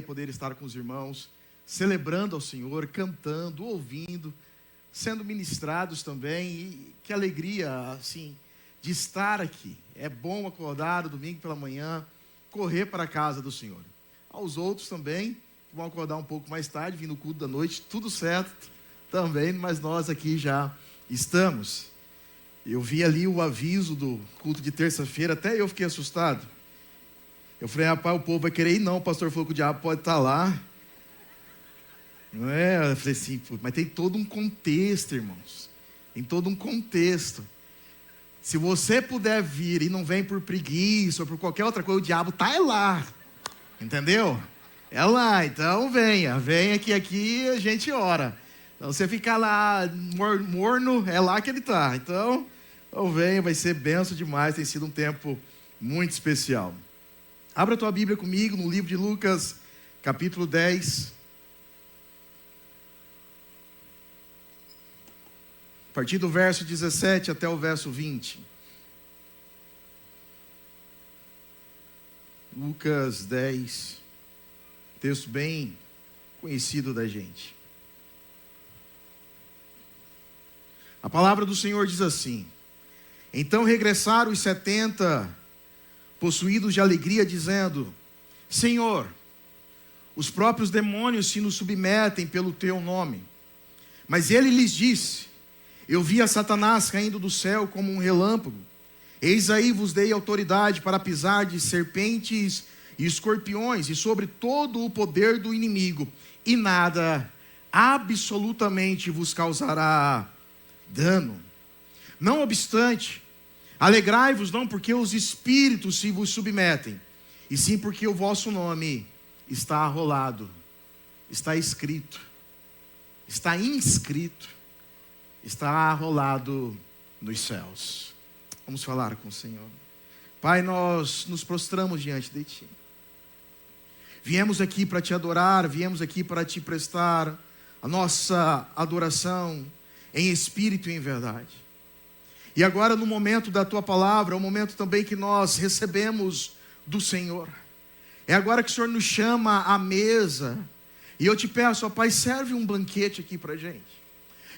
Poder estar com os irmãos, celebrando ao Senhor, cantando, ouvindo, sendo ministrados também. E que alegria, assim, de estar aqui. É bom acordar no domingo pela manhã, correr para a casa do Senhor. Aos outros também, que vão acordar um pouco mais tarde, vir no culto da noite, tudo certo também, mas nós aqui já estamos. Eu vi ali o aviso do culto de terça-feira, até eu fiquei assustado. Eu falei, rapaz, o povo vai querer ir? Não, o pastor falou que o diabo pode estar lá. Não é? Eu falei assim, mas tem todo um contexto, irmãos. Tem todo um contexto. Se você puder vir e não vem por preguiça ou por qualquer outra coisa, o diabo está lá. Entendeu? É lá, então venha que aqui a gente ora. Então você ficar lá morno, é lá que ele está. Então venha, vai ser benção demais, tem sido um tempo muito especial. Abra a tua Bíblia comigo no livro de Lucas, capítulo 10. A partir do verso 17 até o verso 20. Lucas 10, texto bem conhecido da gente. A palavra do Senhor diz assim: Então regressaram os 70 possuídos de alegria, dizendo: Senhor, os próprios demônios se nos submetem pelo teu nome. Mas ele lhes disse: Eu vi a Satanás caindo do céu como um relâmpago. Eis aí vos dei autoridade para pisar de serpentes e escorpiões e sobre todo o poder do inimigo, e nada absolutamente vos causará dano. Não obstante, alegrai-vos não porque os espíritos se vos submetem, e sim porque o vosso nome está arrolado, está escrito, está inscrito, está arrolado nos céus. Vamos falar com o Senhor. Pai, nós nos prostramos diante de Ti. Viemos aqui para Te adorar, viemos aqui para Te prestar a nossa adoração em espírito e em verdade. E agora, no momento da Tua palavra, é o momento também que nós recebemos do Senhor. É agora que o Senhor nos chama à mesa. E eu Te peço, ó Pai, serve um banquete aqui para a gente.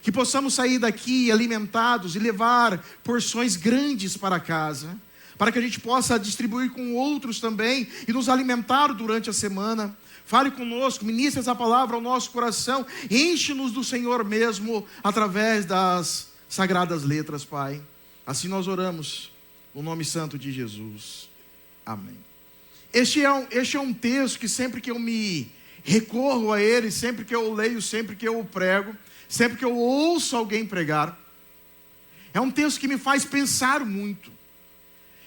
Que possamos sair daqui alimentados e levar porções grandes para casa. Para que a gente possa distribuir com outros também e nos alimentar durante a semana. Fale conosco, ministre essa palavra ao nosso coração. Enche-nos do Senhor mesmo através das sagradas letras, Pai. Assim nós oramos no nome santo de Jesus. Amém. Este é um texto que sempre que eu me recorro a ele, sempre que eu leio, sempre que eu prego, sempre que eu ouço alguém pregar, é um texto que me faz pensar muito.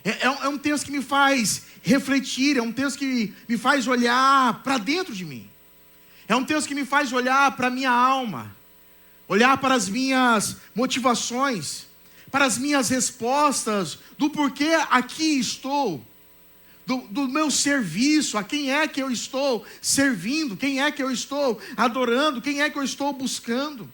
É um texto que me faz refletir, é um texto que me faz olhar para dentro de mim. É um texto que me faz olhar para a minha alma, olhar para as minhas motivações, para as minhas respostas, do porquê aqui estou, do meu serviço, a quem é que eu estou servindo, quem é que eu estou adorando, quem é que eu estou buscando.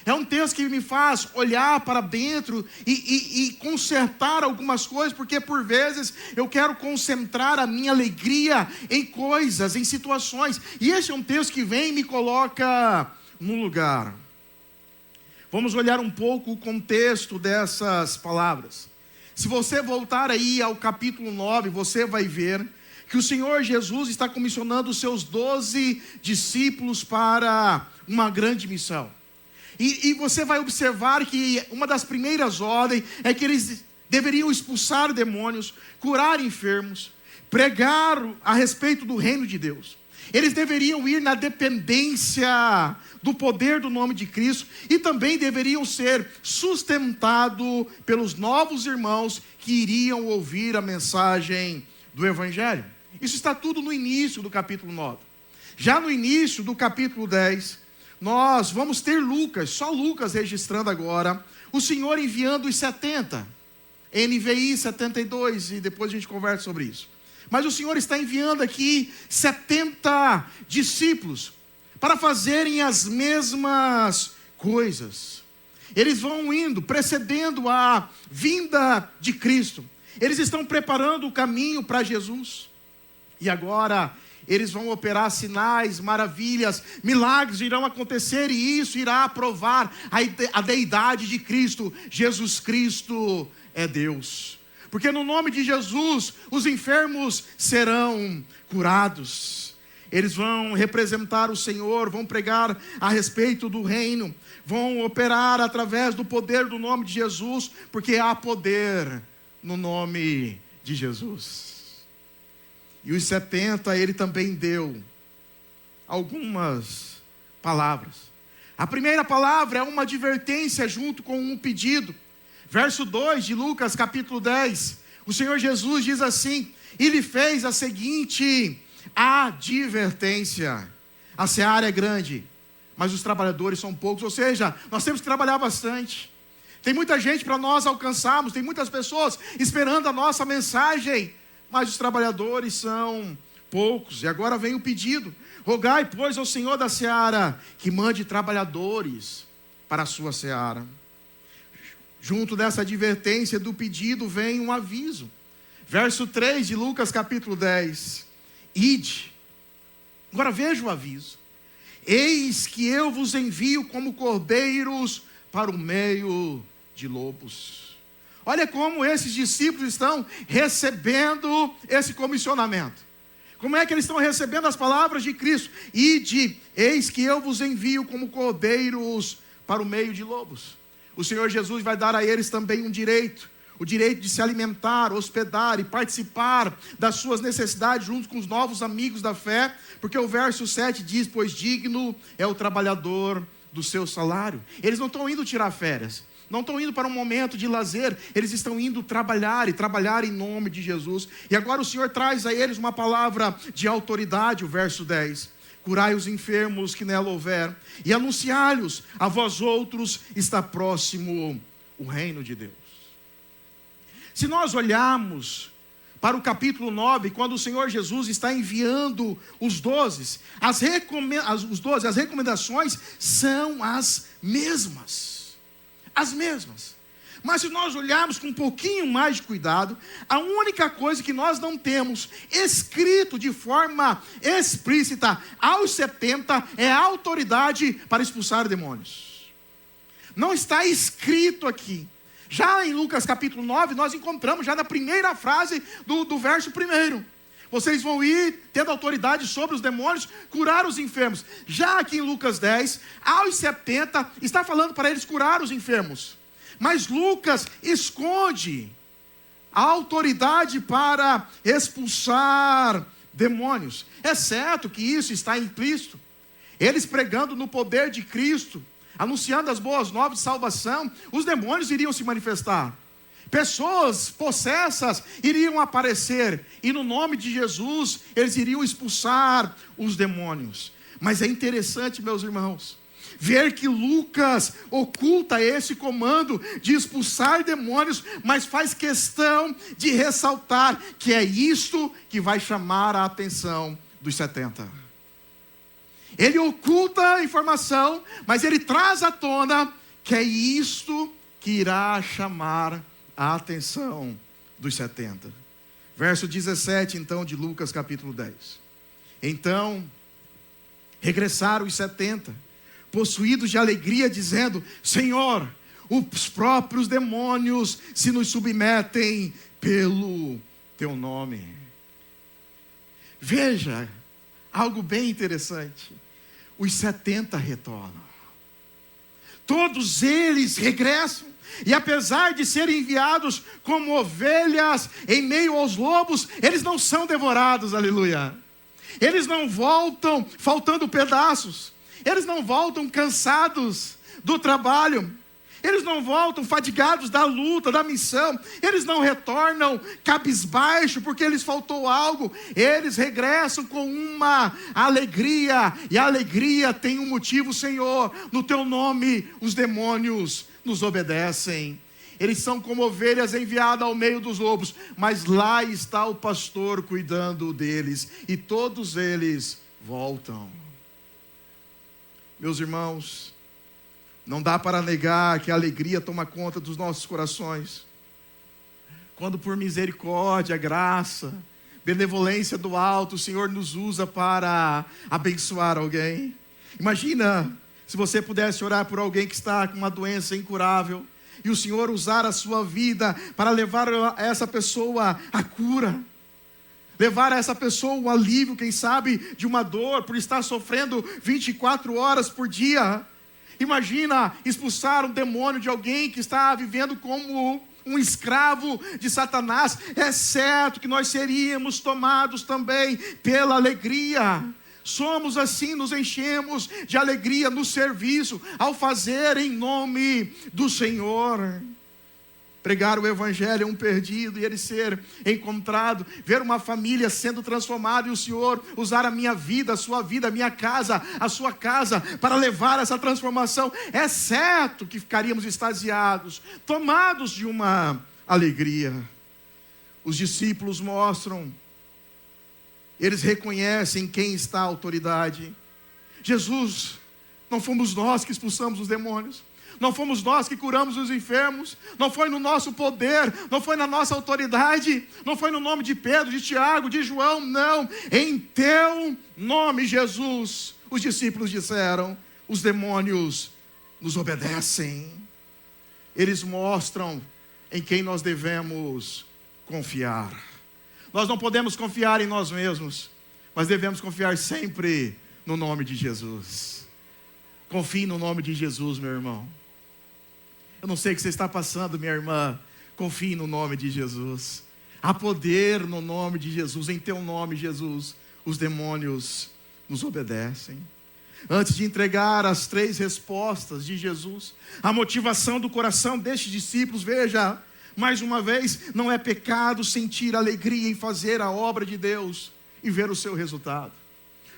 É um texto que me faz olhar para dentro e consertar algumas coisas, porque por vezes eu quero concentrar a minha alegria em coisas, em situações. E esse é um texto que vem e me coloca no lugar. Vamos olhar um pouco o contexto dessas palavras. Se você voltar aí ao capítulo 9, você vai ver que o Senhor Jesus está comissionando os seus 12 discípulos para uma grande missão. E você vai observar que uma das primeiras ordens é que eles deveriam expulsar demônios, curar enfermos, pregar a respeito do reino de Deus. Eles deveriam ir na dependência do poder do nome de Cristo e também deveriam ser sustentados pelos novos irmãos que iriam ouvir a mensagem do Evangelho. Isso está tudo no início do capítulo 9. Já no início do capítulo 10, nós vamos ter Lucas, só Lucas registrando agora, o Senhor enviando os 70, NVI 72, e depois a gente conversa sobre isso. Mas o Senhor está enviando aqui 70 discípulos para fazerem as mesmas coisas. Eles vão indo, precedendo a vinda de Cristo. Eles estão preparando o caminho para Jesus. E agora eles vão operar sinais, maravilhas, milagres irão acontecer, e isso irá provar a deidade de Cristo. Jesus Cristo é Deus. Porque no nome de Jesus, os enfermos serão curados. Eles vão representar o Senhor, vão pregar a respeito do reino, vão operar através do poder do nome de Jesus, porque há poder no nome de Jesus. E os 70, ele também deu algumas palavras. A primeira palavra é uma advertência junto com um pedido. Verso 2 de Lucas capítulo 10, o Senhor Jesus diz assim: e lhe fez a seguinte advertência: a seara é grande, mas os trabalhadores são poucos. Ou seja, nós temos que trabalhar bastante. Tem muita gente para nós alcançarmos, tem muitas pessoas esperando a nossa mensagem, mas os trabalhadores são poucos. E agora vem o pedido: rogai, pois, ao Senhor da seara que mande trabalhadores para a sua seara. Junto dessa advertência do pedido vem um aviso. Verso 3 de Lucas capítulo 10. Ide. Agora veja o aviso: eis que eu vos envio como cordeiros para o meio de lobos. Olha como esses discípulos estão recebendo esse comissionamento. Como é que eles estão recebendo as palavras de Cristo? Ide, eis que eu vos envio como cordeiros para o meio de lobos. O Senhor Jesus vai dar a eles também um direito, o direito de se alimentar, hospedar e participar das suas necessidades junto com os novos amigos da fé, porque o verso 7 diz: pois digno é o trabalhador do seu salário. Eles não estão indo tirar férias, não estão indo para um momento de lazer, eles estão indo trabalhar, e trabalhar em nome de Jesus. E agora o Senhor traz a eles uma palavra de autoridade, o verso 10. Curai os enfermos que nela houver, e anunciai-lhes: a vós outros está próximo o reino de Deus. Se nós olharmos para o capítulo 9, quando o Senhor Jesus está enviando os 12, as recomendações são as mesmas. As mesmas. Mas se nós olharmos com um pouquinho mais de cuidado, a única coisa que nós não temos escrito de forma explícita aos 70 é a autoridade para expulsar demônios. Não está escrito aqui. Já em Lucas capítulo 9, nós encontramos já na primeira frase do verso 1. Vocês vão ir tendo autoridade sobre os demônios, curar os enfermos. Já aqui em Lucas 10, aos 70, está falando para eles curar os enfermos. Mas Lucas esconde a autoridade para expulsar demônios. É certo que isso está implícito. Eles pregando no poder de Cristo, anunciando as boas novas de salvação, os demônios iriam se manifestar. Pessoas possessas iriam aparecer, e no nome de Jesus, eles iriam expulsar os demônios. Mas é interessante, meus irmãos, ver que Lucas oculta esse comando de expulsar demônios, mas faz questão de ressaltar que é isto que vai chamar a atenção dos 70. Ele oculta a informação, mas ele traz à tona que é isto que irá chamar a atenção dos 70. Verso 17, então, de Lucas capítulo 10. Então, regressaram os 70, possuídos de alegria, dizendo: Senhor, os próprios demônios se nos submetem pelo teu nome. Veja, algo bem interessante. Os 70 retornam. Todos eles regressam. E apesar de serem enviados como ovelhas em meio aos lobos, eles não são devorados, aleluia. Eles não voltam faltando pedaços. Eles não voltam cansados do trabalho. Eles não voltam fatigados da luta, da missão. Eles não retornam cabisbaixo porque lhes faltou algo. Eles regressam com uma alegria. E a alegria tem um motivo: Senhor, no teu nome os demônios nos obedecem. Eles são como ovelhas enviadas ao meio dos lobos, mas lá está o pastor cuidando deles, e todos eles voltam. Meus irmãos, não dá para negar que a alegria toma conta dos nossos corações, quando por misericórdia, graça, benevolência do alto, o Senhor nos usa para abençoar alguém. Imagina se você pudesse orar por alguém que está com uma doença incurável, e o Senhor usar a sua vida para levar a essa pessoa a cura, levar a essa pessoa um alívio, quem sabe, de uma dor, por estar sofrendo 24 horas por dia. Imagina expulsar um demônio de alguém que está vivendo como um escravo de Satanás. É certo que nós seríamos tomados também pela alegria. Somos assim, nos enchemos de alegria no serviço, ao fazer em nome do Senhor. Pregar o evangelho a um perdido e ele ser encontrado, ver uma família sendo transformada e o Senhor usar a minha vida, a minha casa, a sua casa para levar essa transformação. É certo que ficaríamos extasiados, tomados de uma alegria. Os discípulos mostram, eles reconhecem quem está a autoridade. Jesus, não fomos nós que expulsamos os demônios, não fomos nós que curamos os enfermos, não foi no nosso poder, não foi na nossa autoridade, não foi no nome de Pedro, de Tiago, de João, não. Em teu nome, Jesus, os discípulos disseram, os demônios nos obedecem. Eles mostram em quem nós devemos confiar. Nós não podemos confiar em nós mesmos, mas devemos confiar sempre no nome de Jesus. Confie no nome de Jesus, meu irmão. Eu não sei o que você está passando, minha irmã. Confie no nome de Jesus. Há poder no nome de Jesus. Em teu nome, Jesus, os demônios nos obedecem. Antes de entregar as 3 respostas de Jesus, a motivação do coração destes discípulos, veja, mais uma vez, não é pecado sentir alegria em fazer a obra de Deus e ver o seu resultado.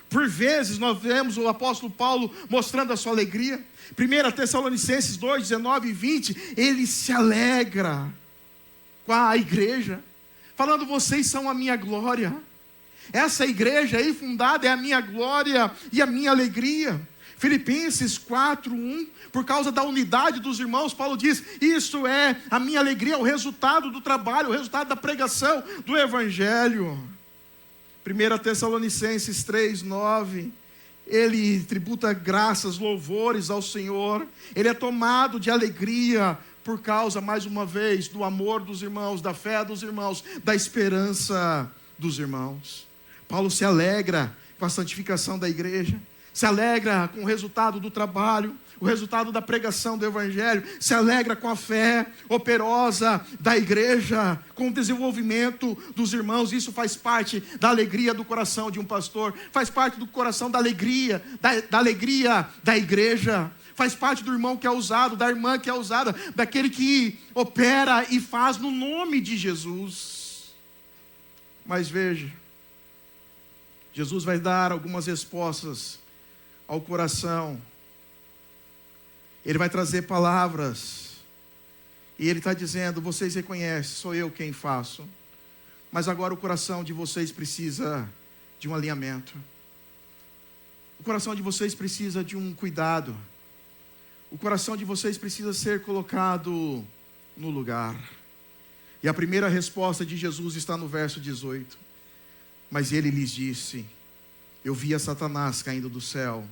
Por vezes nós vemos o apóstolo Paulo mostrando a sua alegria. 1 Tessalonicenses 2, 19 e 20, ele se alegra com a igreja, falando, vocês são a minha glória. Essa igreja aí fundada é a minha glória e a minha alegria. Filipenses 4, 1, por causa da unidade dos irmãos, Paulo diz, isso é a minha alegria, o resultado do trabalho, o resultado da pregação do evangelho. 1 Tessalonicenses 3, 9, ele tributa graças, louvores ao Senhor, ele é tomado de alegria por causa, mais uma vez, do amor dos irmãos, da fé dos irmãos, da esperança dos irmãos. Paulo se alegra com a santificação da igreja, se alegra com o resultado do trabalho, o resultado da pregação do evangelho, se alegra com a fé operosa da igreja, com o desenvolvimento dos irmãos. Isso faz parte da alegria do coração de um pastor, faz parte do coração da alegria, da alegria da igreja, faz parte do irmão que é usado, da irmã que é usada, daquele que opera e faz no nome de Jesus. Mas veja, Jesus vai dar algumas respostas ao coração. Ele vai trazer palavras. E ele está dizendo, vocês reconhecem, sou eu quem faço. Mas agora o coração de vocês precisa de um alinhamento. O coração de vocês precisa de um cuidado. O coração de vocês precisa ser colocado no lugar. E a primeira resposta de Jesus está no verso 18. Mas ele lhes disse, eu via Satanás caindo do céu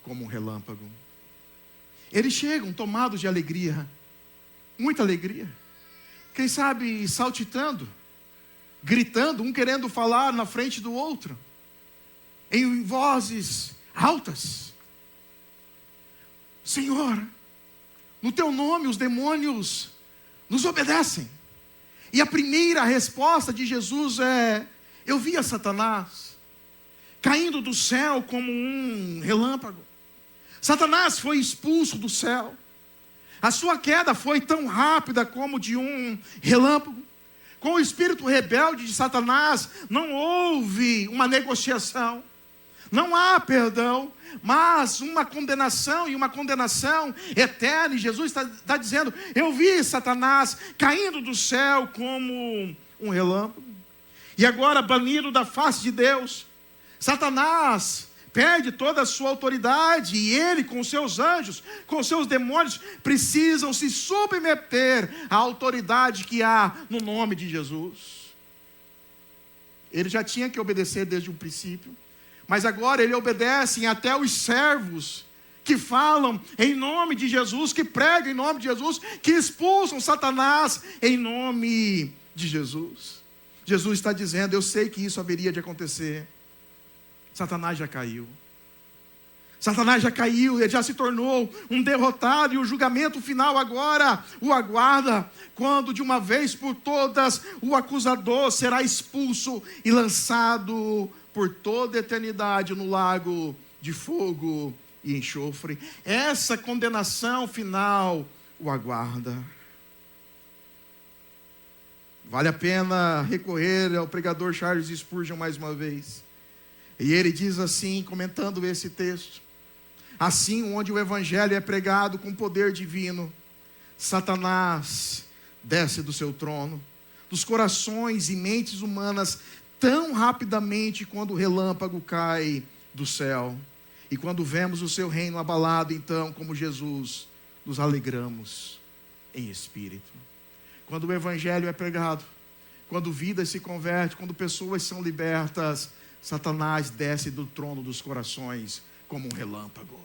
como um relâmpago. Eles chegam tomados de alegria, muita alegria. Quem sabe saltitando, gritando, um querendo falar na frente do outro, em vozes altas. Senhor, no teu nome os demônios nos obedecem. E a primeira resposta de Jesus é, eu via Satanás caindo do céu como um relâmpago. Satanás foi expulso do céu. A sua queda foi tão rápida como de um relâmpago. Com o espírito rebelde de Satanás, não houve uma negociação. Não há perdão, mas uma condenação, e uma condenação eterna. E Jesus está dizendo, eu vi Satanás caindo do céu como um relâmpago. E agora, banido da face de Deus, Satanás perde toda a sua autoridade, e ele com seus anjos, com seus demônios, precisam se submeter à autoridade que há no nome de Jesus. Ele já tinha que obedecer desde o princípio. Mas agora ele obedece até os servos que falam em nome de Jesus, que pregam em nome de Jesus, que expulsam Satanás em nome de Jesus. Jesus está dizendo: eu sei que isso haveria de acontecer. Satanás já caiu. Satanás já caiu, ele já se tornou um derrotado, e o julgamento final agora o aguarda, quando de uma vez por todas o acusador será expulso e lançado por toda a eternidade no lago de fogo e enxofre. Essa condenação final o aguarda. Vale a pena recorrer ao pregador Charles Spurgeon mais uma vez. E ele diz assim, comentando esse texto: assim, onde o evangelho é pregado com poder divino, Satanás desce do seu trono, dos corações e mentes humanas, tão rapidamente quando o relâmpago cai do céu. E quando vemos o seu reino abalado, então, como Jesus, nos alegramos em espírito. Quando o evangelho é pregado, quando vidas se convertem, quando pessoas são libertas, Satanás desce do trono dos corações como um relâmpago.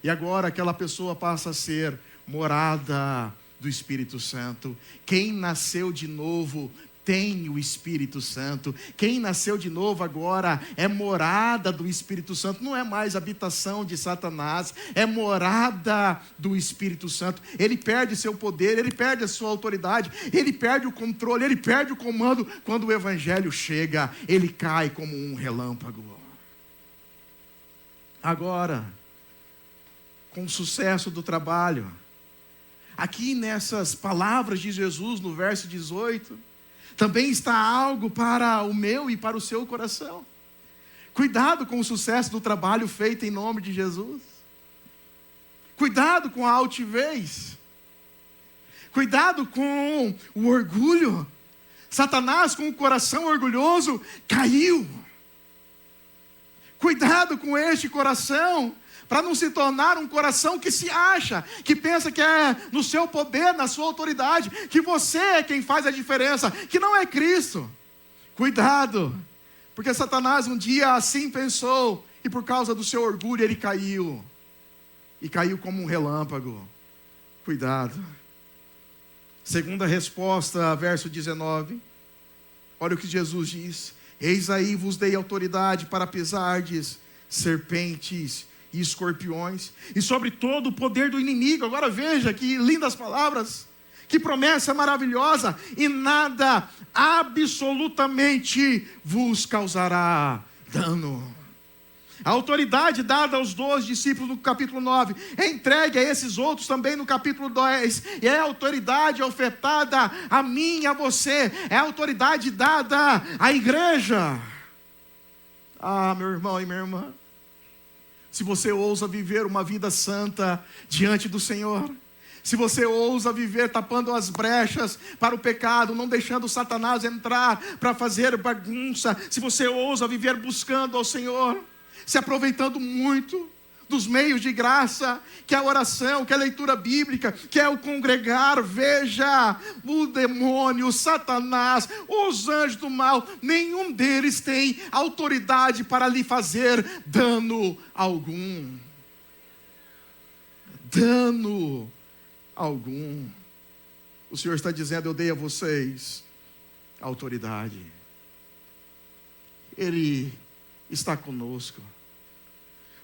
E agora aquela pessoa passa a ser morada do Espírito Santo. Quem nasceu de novo tem o Espírito Santo. Quem nasceu de novo agora é morada do Espírito Santo. Não é mais habitação de Satanás, é morada do Espírito Santo. Ele perde seu poder, ele perde a sua autoridade, ele perde o controle, ele perde o comando. Quando o evangelho chega, ele cai como um relâmpago. Agora, com o sucesso do trabalho, aqui nessas palavras de Jesus no verso 18, também está algo para o meu e para o seu coração. Cuidado com o sucesso do trabalho feito em nome de Jesus. Cuidado com a altivez. Cuidado com o orgulho. Satanás, com o coração orgulhoso, caiu. Cuidado com este coração, para não se tornar um coração que se acha, que pensa que é no seu poder, na sua autoridade, que você é quem faz a diferença, que não é Cristo. Cuidado, porque Satanás um dia assim pensou, e por causa do seu orgulho ele caiu, e caiu como um relâmpago. Cuidado. Segunda resposta, verso 19, olha o que Jesus diz: eis aí vos dei autoridade para pisardes serpentes e escorpiões, e sobre todo o poder do inimigo. Agora veja que lindas palavras, que promessa maravilhosa: e nada absolutamente vos causará dano. A autoridade dada aos 12 discípulos no capítulo 9 é entregue a esses outros também no capítulo 10, e é a autoridade ofertada a mim e a você, é a autoridade dada à igreja. Ah, meu irmão e minha irmã, se você ousa viver uma vida santa diante do Senhor, se você ousa viver tapando as brechas para o pecado, não deixando Satanás entrar para fazer bagunça, se você ousa viver buscando ao Senhor, se aproveitando muito dos meios de graça, que é a oração, que é a leitura bíblica, que é o congregar, veja, o demônio, o Satanás, os anjos do mal, nenhum deles tem autoridade para lhe fazer dano algum. Dano algum. O Senhor está dizendo: eu dei a vocês autoridade. Ele está conosco.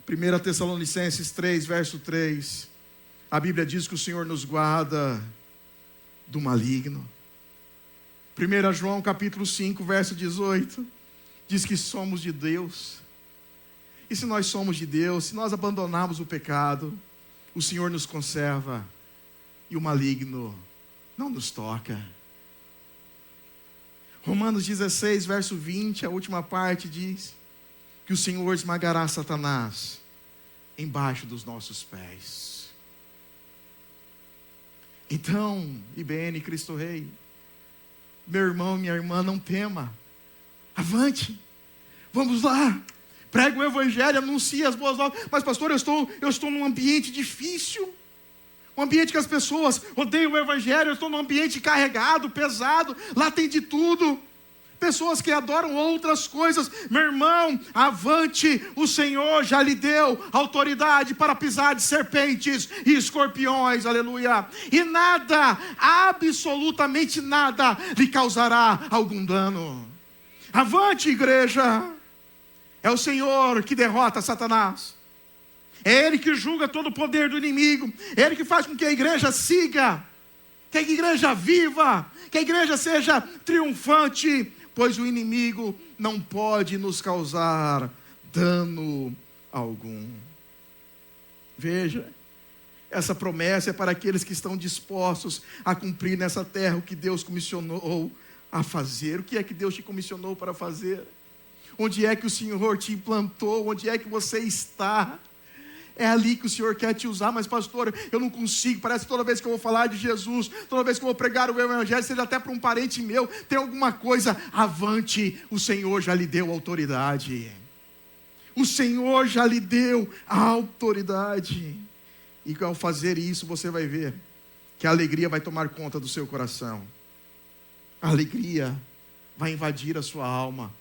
1 Tessalonicenses 3, verso 3, a Bíblia diz que o Senhor nos guarda do maligno. 1 João capítulo 5, verso 18, diz que somos de Deus. E se nós somos de Deus, se nós abandonarmos o pecado, o Senhor nos conserva e o maligno não nos toca. Romanos 16, verso 20, a última parte diz que o Senhor esmagará Satanás embaixo dos nossos pés. Então, IBN Cristo Rei, meu irmão, minha irmã, não tema, avante, vamos lá, prega o evangelho, anuncie as boas novas. Mas pastor, eu estou num ambiente difícil, um ambiente que as pessoas odeiam o evangelho, eu estou num ambiente carregado, pesado, lá tem de tudo. pessoas que adoram outras coisas. Meu irmão, avante, o Senhor já lhe deu autoridade para pisar de serpentes e escorpiões, aleluia. E nada, absolutamente nada, lhe causará algum dano. Avante, igreja. É o Senhor que derrota Satanás. É Ele que julga todo o poder do inimigo. É Ele que faz com que a igreja siga, que a igreja viva, que a igreja seja triunfante, pois o inimigo não pode nos causar dano algum. Veja, essa promessa é para aqueles que estão dispostos a cumprir nessa terra o que Deus comissionou a fazer. O que é que Deus te comissionou para fazer? Onde é que o Senhor te implantou? Onde é que você está? É ali que o Senhor quer te usar. Mas pastor, eu não consigo, parece que toda vez que eu vou falar de Jesus, toda vez que eu vou pregar o evangelho, seja até para um parente meu, tem alguma coisa, avante, o Senhor já lhe deu autoridade. O Senhor já lhe deu a autoridade. E ao fazer isso, você vai ver que a alegria vai tomar conta do seu coração. A alegria vai invadir a sua alma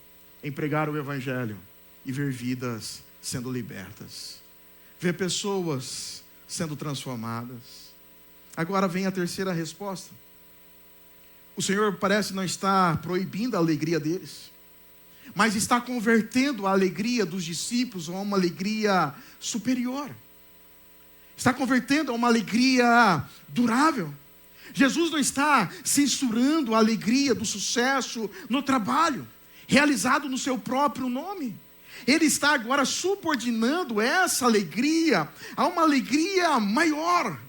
em pregar o evangelho e ver vidas sendo libertas, ver pessoas sendo transformadas. Agora vem a terceira resposta. O Senhor parece não estar proibindo a alegria deles, mas está convertendo a alegria dos discípulos a uma alegria superior. Está convertendo a uma alegria durável. Jesus não está censurando a alegria do sucesso no trabalho, realizado no seu próprio nome. Ele está agora subordinando essa alegria a uma alegria maior,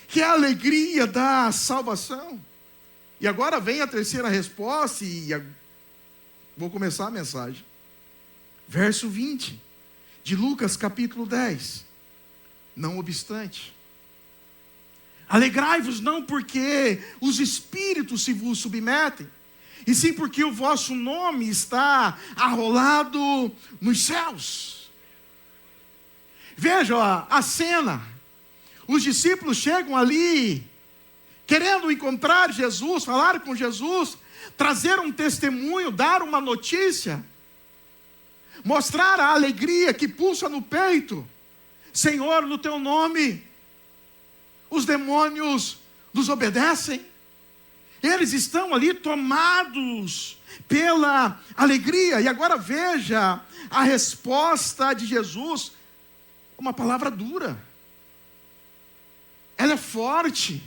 que é a alegria da salvação. E agora vem a terceira resposta, e vou começar a mensagem. Verso 20, de Lucas capítulo 10. Não obstante, alegrai-vos não porque os espíritos se vos submetem, e sim porque o vosso nome está arrolado nos céus. Veja a cena. Os discípulos chegam ali, querendo encontrar Jesus, falar com Jesus, trazer um testemunho, dar uma notícia, mostrar a alegria que pulsa no peito. Senhor, no teu nome, os demônios nos obedecem. Eles estão ali tomados pela alegria. E agora veja a resposta de Jesus. Uma palavra dura. Ela é forte.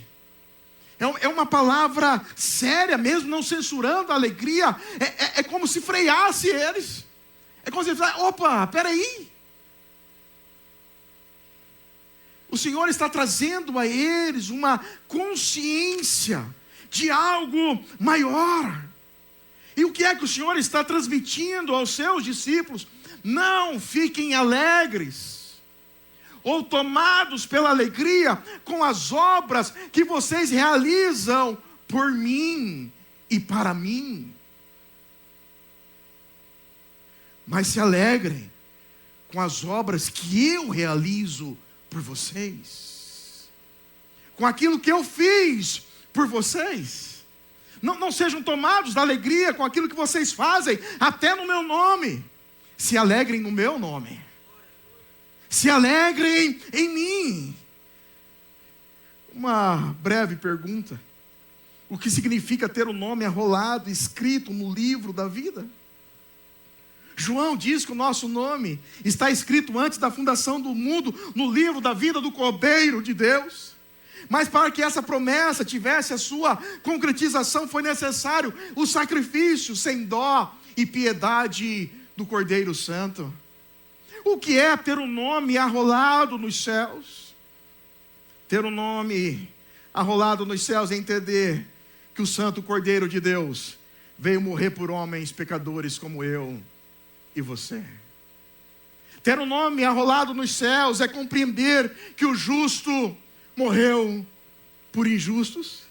É uma palavra séria, mesmo não censurando a alegria. É como se freasse eles. É como se falasse, opa, peraí. O Senhor está trazendo a eles uma consciência de algo maior. E o que é que o Senhor está transmitindo aos seus discípulos? Não fiquem alegres ou tomados pela alegria com as obras que vocês realizam por mim e para mim, mas se alegrem com as obras que eu realizo por vocês, com aquilo que eu fiz por vocês. Não sejam tomados da alegria com aquilo que vocês fazem, até no meu nome. Se alegrem no meu nome. Se alegrem em mim. Uma breve pergunta. O que significa ter o nome arrolado, escrito no livro da vida? João diz que o nosso nome está escrito antes da fundação do mundo, no livro da vida do Cordeiro de Deus. Mas para que essa promessa tivesse a sua concretização, foi necessário o sacrifício sem dó e piedade do Cordeiro Santo. O que é ter um nome arrolado nos céus? Ter um nome arrolado nos céus é entender que o Santo Cordeiro de Deus veio morrer por homens pecadores como eu e você. Ter um nome arrolado nos céus é compreender que o justo morreu por injustos.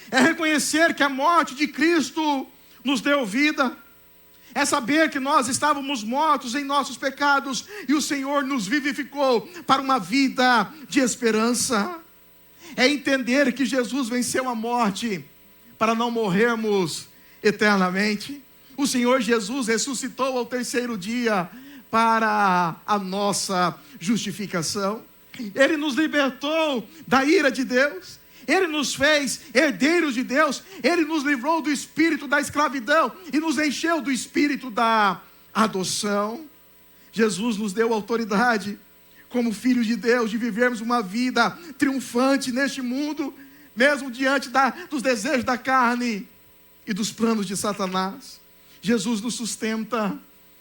É reconhecer que a morte de Cristo nos deu vida. É saber que nós estávamos mortos em nossos pecados e o Senhor nos vivificou para uma vida de esperança. É entender que Jesus venceu a morte para não morrermos eternamente. O Senhor Jesus ressuscitou ao terceiro dia para a nossa justificação. Ele nos libertou da ira de Deus. Ele nos fez herdeiros de Deus. Ele nos livrou do espírito da escravidão e nos encheu do espírito da adoção. Jesus nos deu autoridade como filhos de Deus de vivermos uma vida triunfante neste mundo, mesmo diante dos desejos da carne e dos planos de Satanás. Jesus nos sustenta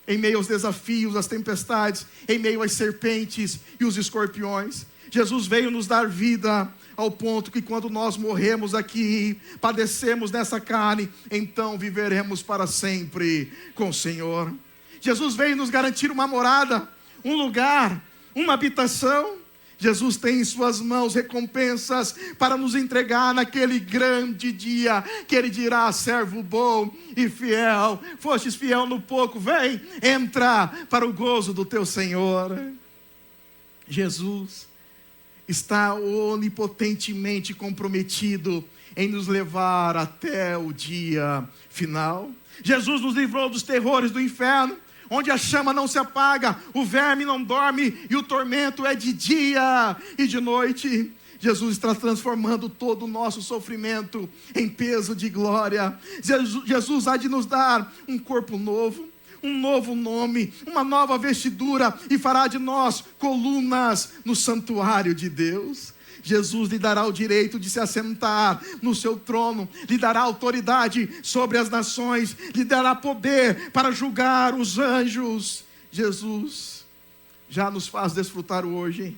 em meio aos desafios, às tempestades, em meio às serpentes e os escorpiões. Jesus veio nos dar vida ao ponto que quando nós morremos aqui, padecemos nessa carne, então viveremos para sempre com o Senhor. Jesus veio nos garantir uma morada, um lugar, uma habitação. Jesus tem em suas mãos recompensas para nos entregar naquele grande dia, que Ele dirá: servo bom e fiel, fostes fiel no pouco, vem, entra para o gozo do teu Senhor. Jesus está onipotentemente comprometido em nos levar até o dia final. Jesus nos livrou dos terrores do inferno, onde a chama não se apaga, o verme não dorme e o tormento é de dia e de noite. Jesus está transformando todo o nosso sofrimento em peso de glória. Jesus há de nos dar um corpo novo, um novo nome, uma nova vestidura, e fará de nós colunas no santuário de Deus. Jesus lhe dará o direito de se assentar no seu trono, lhe dará autoridade sobre as nações, lhe dará poder para julgar os anjos. Jesus já nos faz desfrutar hoje,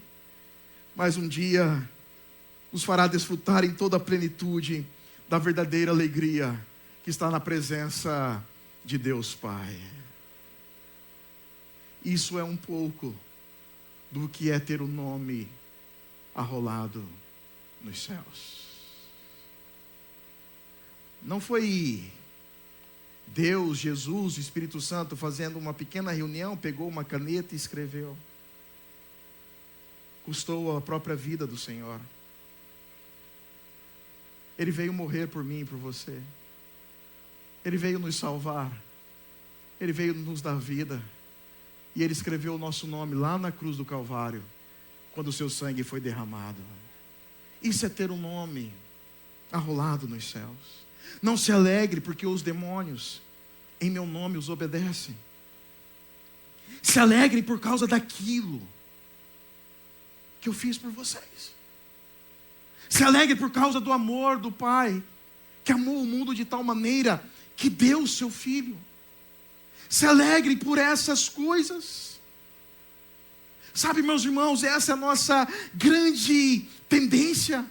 mas um dia nos fará desfrutar em toda a plenitude da verdadeira alegria que está na presença de Deus Pai. Isso é um pouco do que é ter o nome arrolado nos céus. Não foi Deus, Jesus, o Espírito Santo fazendo uma pequena reunião, pegou uma caneta e escreveu. Custou a própria vida do Senhor. Ele veio morrer por mim e por você. Ele veio nos salvar. Ele veio nos dar vida. E Ele escreveu o nosso nome lá na cruz do Calvário, quando o seu sangue foi derramado. Isso é ter um nome arrolado nos céus. Não se alegre porque os demônios em meu nome os obedecem. Se alegrem por causa daquilo que eu fiz por vocês. Se alegre por causa do amor do Pai, que amou o mundo de tal maneira que deu o seu Filho. Se alegre por essas coisas. Sabe, meus irmãos, essa é a nossa grande tendência.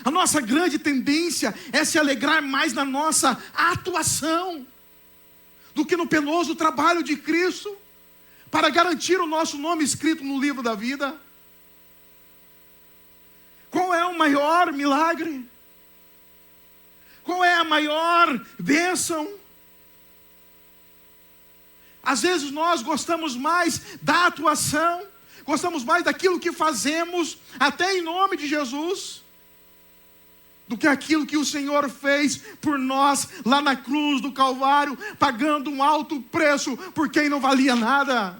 A nossa grande tendência é se alegrar mais na nossa atuação do que no penoso trabalho de Cristo para garantir o nosso nome escrito no livro da vida. Qual é o maior milagre? Qual é a maior bênção? Às vezes nós gostamos mais da atuação, gostamos mais daquilo que fazemos, até em nome de Jesus, do que aquilo que o Senhor fez por nós lá na cruz do Calvário, pagando um alto preço por quem não valia nada.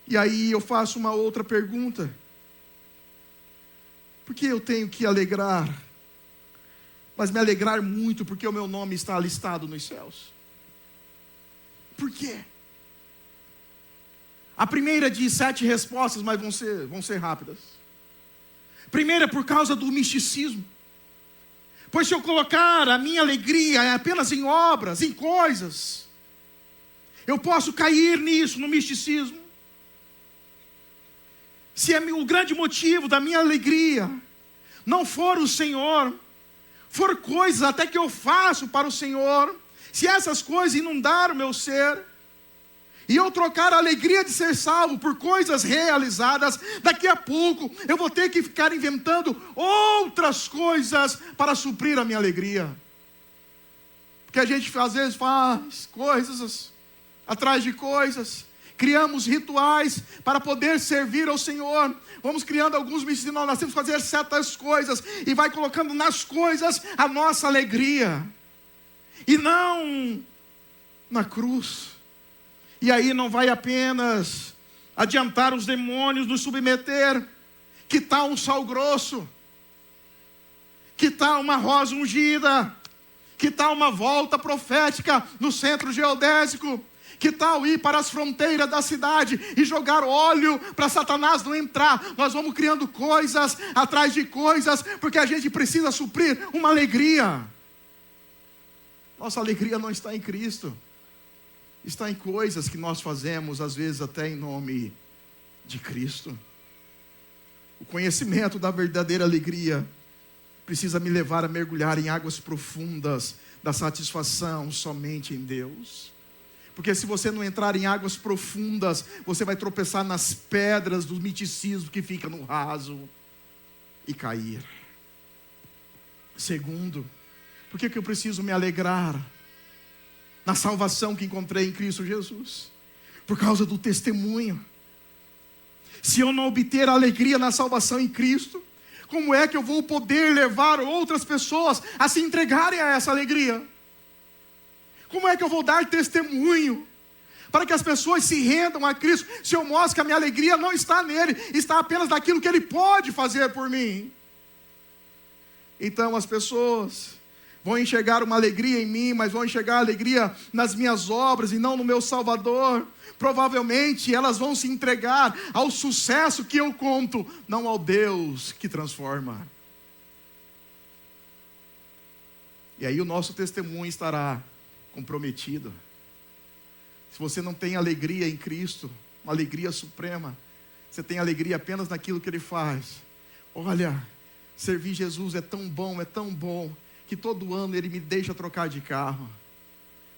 E aí eu faço uma outra pergunta: por que eu tenho que alegrar? Mas me alegrar muito porque o meu nome está listado nos céus. Por quê? A primeira de 7 respostas, mas vão ser rápidas. Primeira, por causa do misticismo. Pois se eu colocar a minha alegria apenas em obras, em coisas, eu posso cair nisso, no misticismo. Se o grande motivo da minha alegria não for o Senhor, for coisas até que eu faço para o Senhor, se essas coisas inundaram o meu ser, e eu trocar a alegria de ser salvo por coisas realizadas, daqui a pouco eu vou ter que ficar inventando outras coisas para suprir a minha alegria. Porque a gente às vezes faz coisas atrás de coisas, criamos rituais para poder servir ao Senhor. Vamos criando alguns ensinos, nós temos que fazer certas coisas, e vai colocando nas coisas a nossa alegria, e não na cruz. E aí não vai apenas adiantar os demônios nos submeter. Que tal um sal grosso? Que tal uma rosa ungida? Que tal uma volta profética no centro geodésico? Que tal ir para as fronteiras da cidade e jogar óleo para Satanás não entrar? Nós vamos criando coisas atrás de coisas, porque a gente precisa suprir uma alegria. Nossa alegria não está em Cristo, está em coisas que nós fazemos, às vezes até em nome de Cristo. O conhecimento da verdadeira alegria precisa me levar a mergulhar em águas profundas da satisfação somente em Deus. Porque se você não entrar em águas profundas, você vai tropeçar nas pedras do miticismo que fica no raso e cair. Segundo, por que eu preciso me alegrar na salvação que encontrei em Cristo Jesus? Por causa do testemunho. Se eu não obter alegria na salvação em Cristo, como é que eu vou poder levar outras pessoas a se entregarem a essa alegria? Como é que eu vou dar testemunho para que as pessoas se rendam a Cristo, se eu mostro que a minha alegria não está nele, está apenas naquilo que ele pode fazer por mim? Então as pessoas vão enxergar uma alegria em mim, mas vão enxergar alegria nas minhas obras e não no meu Salvador. Provavelmente elas vão se entregar ao sucesso que eu conto, não ao Deus que transforma. E aí o nosso testemunho estará comprometido. Se você não tem alegria em Cristo, uma alegria suprema, você tem alegria apenas naquilo que Ele faz. Olha, servir Jesus é tão bom, que todo ano Ele me deixa trocar de carro.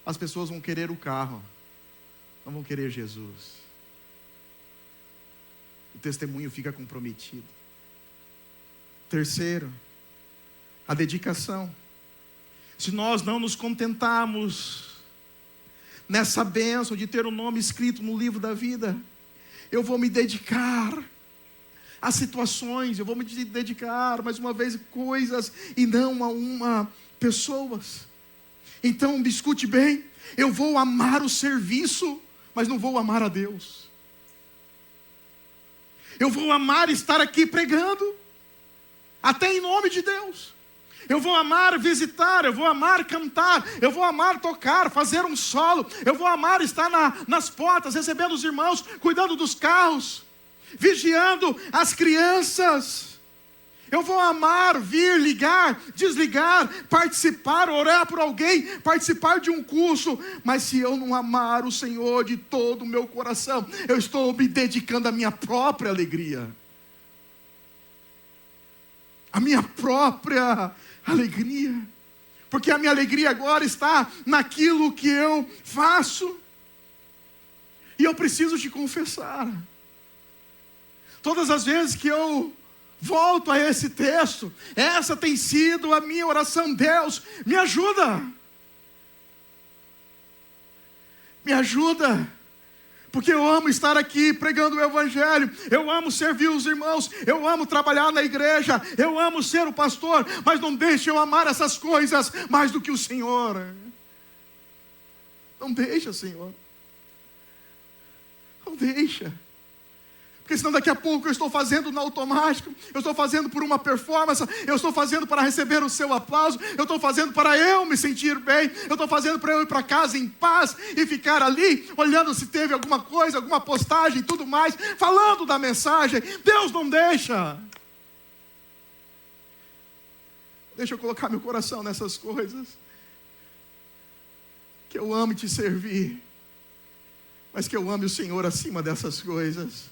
As pessoas vão querer o carro, não vão querer Jesus. O testemunho fica comprometido. Terceiro, a dedicação. Se nós não nos contentarmos nessa bênção de ter o nome escrito no livro da vida, eu vou me dedicar a situações, eu vou me dedicar, mais uma vez, a coisas e não a uma pessoas. Então, me escute bem, eu vou amar o serviço, mas não vou amar a Deus. Eu vou amar estar aqui pregando, até em nome de Deus. Eu vou amar visitar, eu vou amar cantar, eu vou amar tocar, fazer um solo, eu vou amar estar nas portas, recebendo os irmãos, cuidando dos carros, vigiando as crianças. Eu vou amar vir, ligar, desligar, participar, orar por alguém, participar de um curso. Mas se eu não amar o Senhor de todo o meu coração, eu estou me dedicando à minha própria alegria. A minha própria alegria. Porque a minha alegria agora está naquilo que eu faço. E eu preciso te confessar. Todas as vezes que eu volto a esse texto, essa tem sido a minha oração. Deus, me ajuda. Me ajuda. Porque eu amo estar aqui pregando o Evangelho, eu amo servir os irmãos, eu amo trabalhar na igreja, eu amo ser o pastor, mas não deixe eu amar essas coisas mais do que o Senhor. Não deixa, Senhor. Não deixa. Porque senão daqui a pouco eu estou fazendo no automático, eu estou fazendo por uma performance, eu estou fazendo para receber o seu aplauso, eu estou fazendo para eu me sentir bem, eu estou fazendo para eu ir para casa em paz e ficar ali, olhando se teve alguma coisa, alguma postagem e tudo mais, falando da mensagem. Deus não deixa. Deixa eu colocar meu coração nessas coisas. Que eu ame te servir, mas que eu ame o Senhor acima dessas coisas.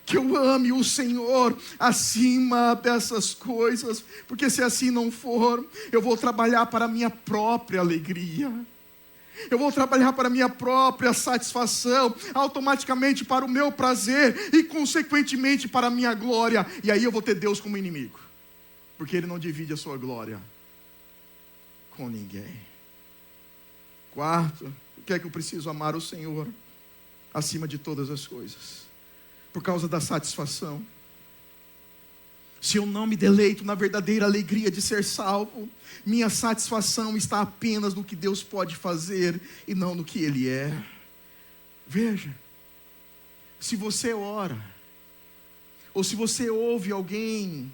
Que eu ame o Senhor acima dessas coisas, porque se assim não for, eu vou trabalhar para a minha própria alegria, eu vou trabalhar para a minha própria satisfação, automaticamente para o meu prazer e consequentemente para a minha glória, e aí eu vou ter Deus como inimigo, porque Ele não divide a sua glória com ninguém. Quarto, por que é que eu preciso amar o Senhor? acima de todas as coisas, por causa da satisfação. Se eu não me deleito na verdadeira alegria de ser salvo, minha satisfação está apenas no que Deus pode fazer e não no que Ele é. Veja, se você ora, ou se você ouve alguém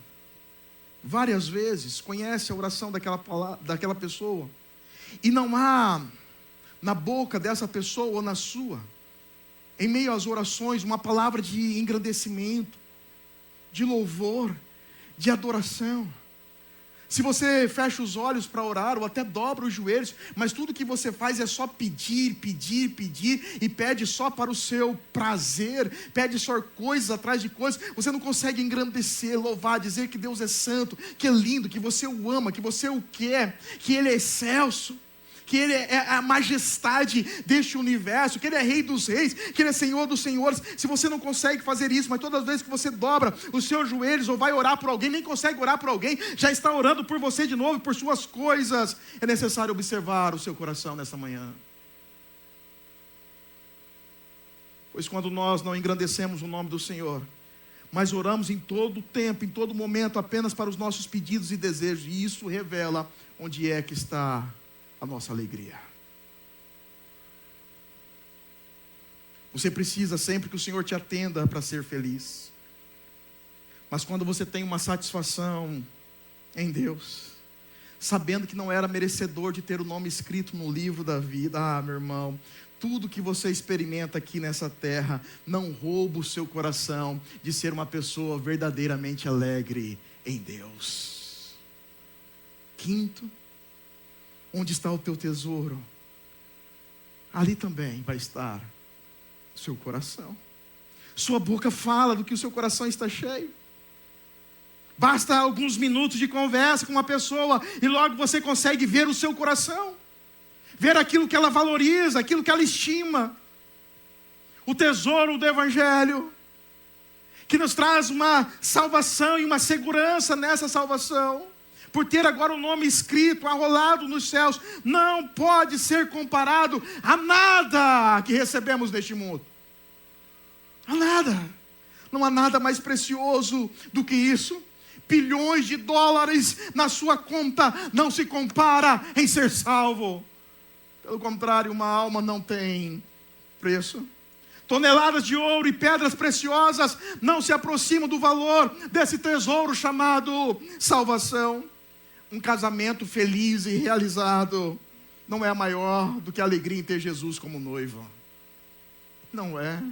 várias vezes, conhece a oração daquela pessoa, e não há na boca dessa pessoa ou na sua, em meio às orações, uma palavra de engrandecimento, de louvor, de adoração. Se você fecha os olhos para orar, ou até dobra os joelhos, mas tudo que você faz é só pedir, pedir, pedir, e pede só para o seu prazer, pede só coisas atrás de coisas, você não consegue engrandecer, louvar, dizer que Deus é santo, que é lindo, que você o ama, que você o quer, que Ele é excelso, que Ele é a majestade deste universo, que Ele é Rei dos reis, que Ele é Senhor dos senhores. Se você não consegue fazer isso, mas todas as vezes que você dobra os seus joelhos ou vai orar por alguém, nem consegue orar por alguém, já está orando por você de novo, por suas coisas, é necessário observar o seu coração nessa manhã. Pois quando nós não engrandecemos o nome do Senhor, mas oramos em todo tempo, em todo momento, apenas para os nossos pedidos e desejos, e isso revela onde é que está a nossa alegria. Você precisa sempre que o Senhor te atenda para ser feliz. Mas quando você tem uma satisfação em Deus, sabendo que não era merecedor de ter o nome escrito no livro da vida, meu irmão, tudo que você experimenta aqui nessa terra não rouba o seu coração de ser uma pessoa verdadeiramente alegre em Deus. Quinto, onde está o teu tesouro, ali também vai estar o seu coração. Sua boca fala do que o seu coração está cheio. Basta alguns minutos de conversa com uma pessoa e logo você consegue ver o seu coração, ver aquilo que ela valoriza, aquilo que ela estima. O tesouro do Evangelho, que nos traz uma salvação e uma segurança nessa salvação, por ter agora o nome escrito, arrolado nos céus, não pode ser comparado a nada que recebemos neste mundo. A nada. Não há nada mais precioso do que isso. Bilhões de dólares na sua conta não se compara em ser salvo. Pelo contrário, uma alma não tem preço. Toneladas de ouro e pedras preciosas não se aproximam do valor desse tesouro chamado salvação. Um casamento feliz e realizado não é maior do que a alegria em ter Jesus como noivo. Não é.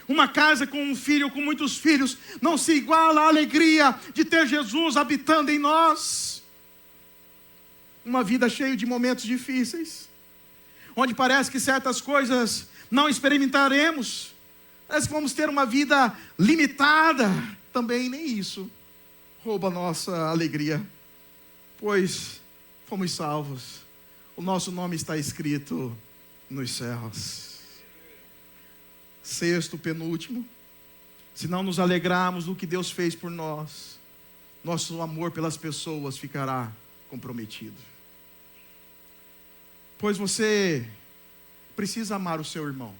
Uma casa com um filho ou com muitos filhos não se iguala à alegria de ter Jesus habitando em nós. Uma vida cheia de momentos difíceis, onde parece que certas coisas não experimentaremos, parece que vamos ter uma vida limitada, também nem isso rouba a nossa alegria. Pois fomos salvos, o nosso nome está escrito nos céus. Sexto, penúltimo, se não nos alegrarmos do que Deus fez por nós, nosso amor pelas pessoas ficará comprometido. Pois você precisa amar o seu irmão.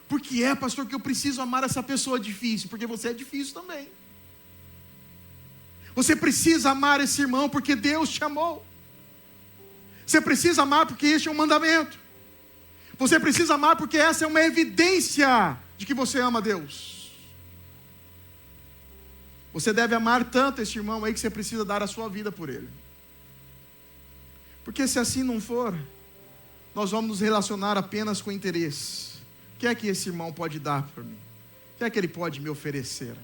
Por que é, pastor, que eu preciso amar essa pessoa difícil? Porque você é difícil também. Você precisa amar esse irmão porque Deus te amou. Você precisa amar porque este é um mandamento. Você precisa amar porque essa é uma evidência de que você ama Deus. Você deve amar tanto esse irmão aí que você precisa dar a sua vida por ele. Porque se assim não for, nós vamos nos relacionar apenas com interesse. O que é que esse irmão pode dar para mim? O que é que ele pode me oferecer?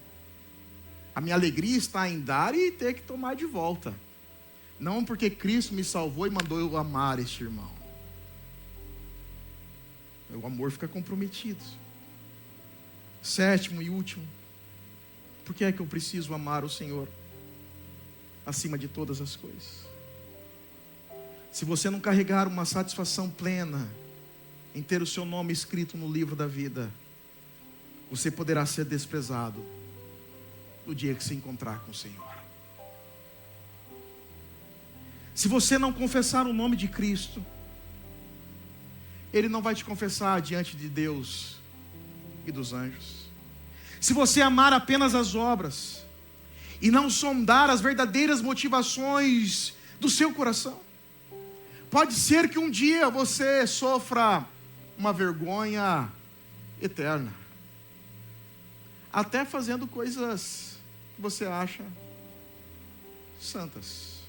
A minha alegria está em dar e ter que tomar de volta. Não porque Cristo me salvou e mandou eu amar este irmão. O amor fica comprometido. Sétimo e último, por que é que eu preciso amar o Senhor acima de todas as coisas? Se você não carregar uma satisfação plena em ter o seu nome escrito no livro da vida, você poderá ser desprezado no dia que se encontrar com o Senhor. Se você não confessar o nome de Cristo, Ele não vai te confessar diante de Deus e dos anjos. Se você amar apenas as obras e não sondar as verdadeiras motivações do seu coração, pode ser que um dia você sofra uma vergonha eterna, até fazendo coisas que você acha santas.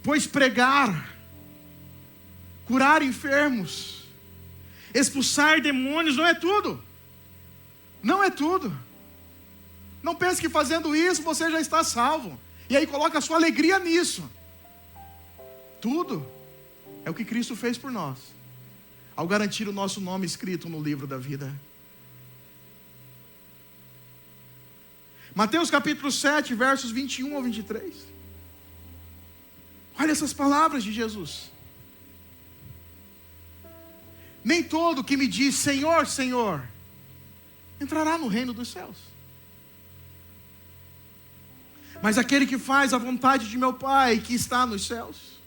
Pois pregar, curar enfermos, expulsar demônios não é tudo. Não é tudo. Não pense que fazendo isso você já está salvo. E aí coloca a sua alegria nisso. Tudo é o que Cristo fez por nós, ao garantir o nosso nome escrito no livro da vida. Mateus capítulo 7, versos 21 ao 23. Olha essas palavras de Jesus. Nem todo que me diz Senhor, Senhor, entrará no reino dos céus, mas aquele que faz a vontade de meu Pai que está nos céus.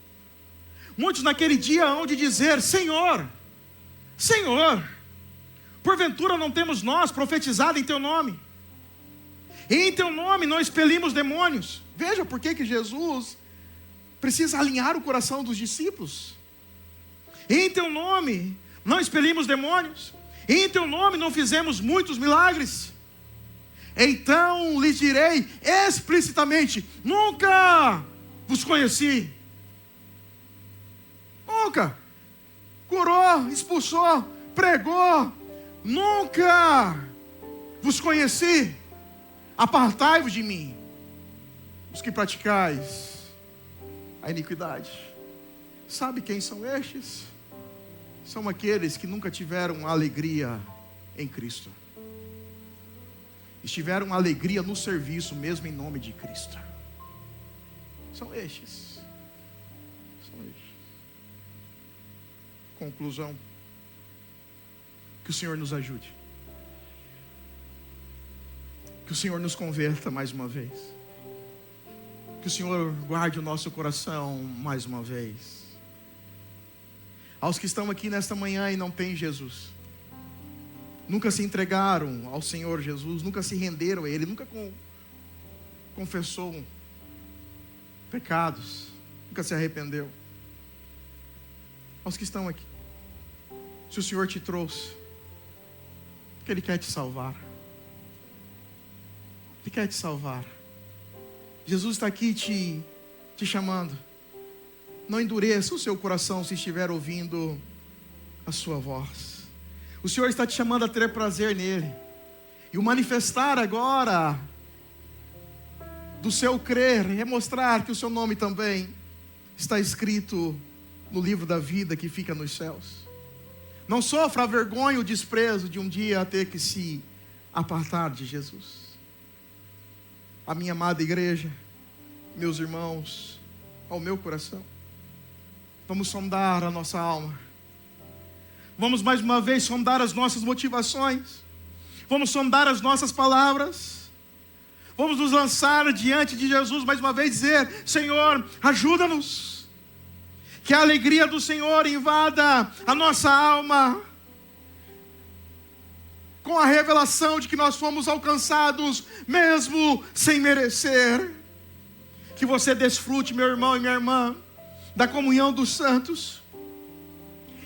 Muitos naquele dia hão de dizer: Senhor, Senhor, porventura não temos nós profetizado em teu nome, e em teu nome não expelimos demônios? Veja por que Jesus precisa alinhar o coração dos discípulos. Em teu nome não expelimos demônios, em teu nome não fizemos muitos milagres. Então lhes direi explicitamente: nunca vos conheci. Nunca. Curou, expulsou, pregou, nunca vos conheci. Apartai-vos de mim, os que praticais a iniquidade. Sabe quem são estes? São aqueles que nunca tiveram alegria em Cristo. Estiveram alegria no serviço, mesmo em nome de Cristo. São estes. São estes. Conclusão. Que o Senhor nos ajude. Que o Senhor nos converta mais uma vez. Que o Senhor guarde o nosso coração mais uma vez. Aos que estão aqui nesta manhã e não têm Jesus, nunca se entregaram ao Senhor Jesus, nunca se renderam a Ele, nunca confessou pecados, nunca se arrependeu. Aos que estão aqui, se o Senhor te trouxe, porque Ele quer te salvar. Ele quer te salvar. Jesus está aqui te chamando. Não endureça o seu coração se estiver ouvindo a sua voz. O Senhor está te chamando a ter prazer nele. E o manifestar agora do seu crer é mostrar que o seu nome também está escrito no livro da vida que fica nos céus. Não sofra a vergonha e o desprezo de um dia ter que se apartar de Jesus. A minha amada igreja, meus irmãos, ao meu coração, vamos sondar a nossa alma. Vamos mais uma vez sondar as nossas motivações. Vamos sondar as nossas palavras. Vamos nos lançar diante de Jesus mais uma vez, dizer: Senhor, ajuda-nos. Que a alegria do Senhor invada a nossa alma, com a revelação de que nós fomos alcançados mesmo sem merecer. Que você desfrute, meu irmão e minha irmã, da comunhão dos santos.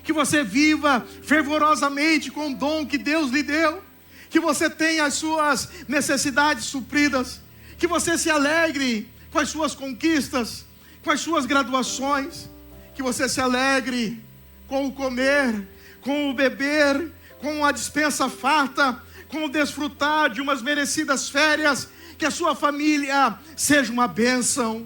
Que você viva fervorosamente com o dom que Deus lhe deu. Que você tenha as suas necessidades supridas. Que você se alegre com as suas conquistas, com as suas graduações. Que você se alegre com o comer, com o beber, com a despensa farta, com o desfrutar de umas merecidas férias. Que a sua família seja uma bênção.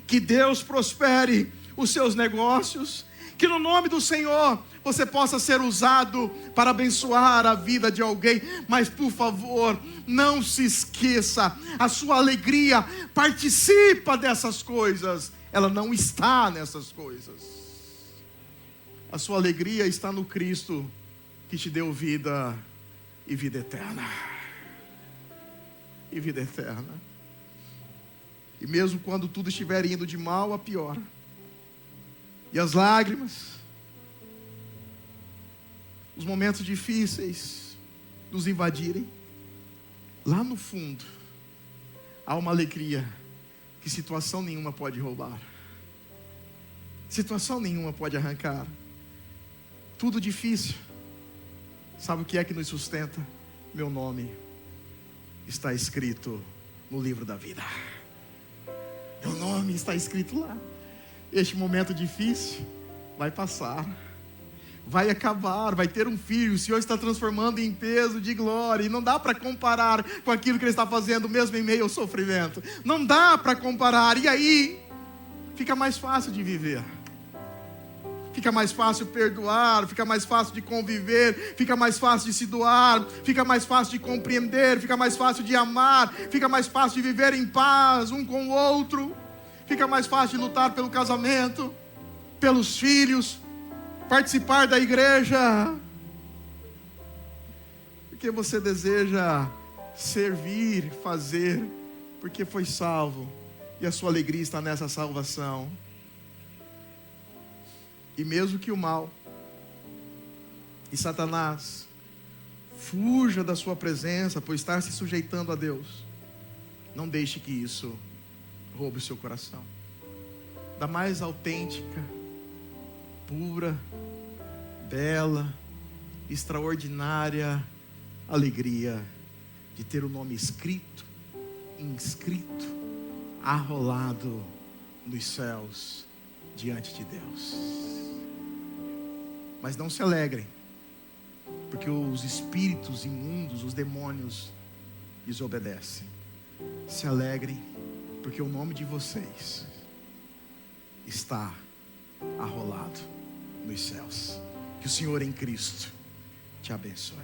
Que Deus prospere os seus negócios. Que no nome do Senhor você possa ser usado para abençoar a vida de alguém. Mas por favor, não se esqueça, a sua alegria participa dessas coisas. Ela não está nessas coisas. A sua alegria está no Cristo que te deu vida e vida eterna. E vida eterna. E mesmo quando tudo estiver indo de mal a pior, e as lágrimas, os momentos difíceis nos invadirem, lá no fundo há uma alegria que situação nenhuma pode roubar, situação nenhuma pode arrancar. Tudo difícil, sabe o que é que nos sustenta? Meu nome está escrito no livro da vida. Meu nome está escrito lá. Este momento difícil vai passar, vai acabar, vai ter um filho. O Senhor está transformando em peso de glória. E não dá para comparar com aquilo que Ele está fazendo, mesmo em meio ao sofrimento. Não dá para comparar. E aí, fica mais fácil de viver. Fica mais fácil perdoar, fica mais fácil de conviver, fica mais fácil de se doar, fica mais fácil de compreender, fica mais fácil de amar, fica mais fácil de viver em paz um com o outro, fica mais fácil de lutar pelo casamento, pelos filhos, participar da igreja, porque você deseja servir, fazer, porque foi salvo, e a sua alegria está nessa salvação. E mesmo que o mal e Satanás fuja da sua presença por estar se sujeitando a Deus, não deixe que isso roube o seu coração. Da mais autêntica, pura, bela, extraordinária alegria de ter o nome escrito, inscrito, arrolado nos céus diante de Deus. Mas não se alegrem, porque os espíritos imundos, os demônios, lhes obedecem. Se alegrem, porque o nome de vocês está arrolado nos céus. Que o Senhor em Cristo te abençoe.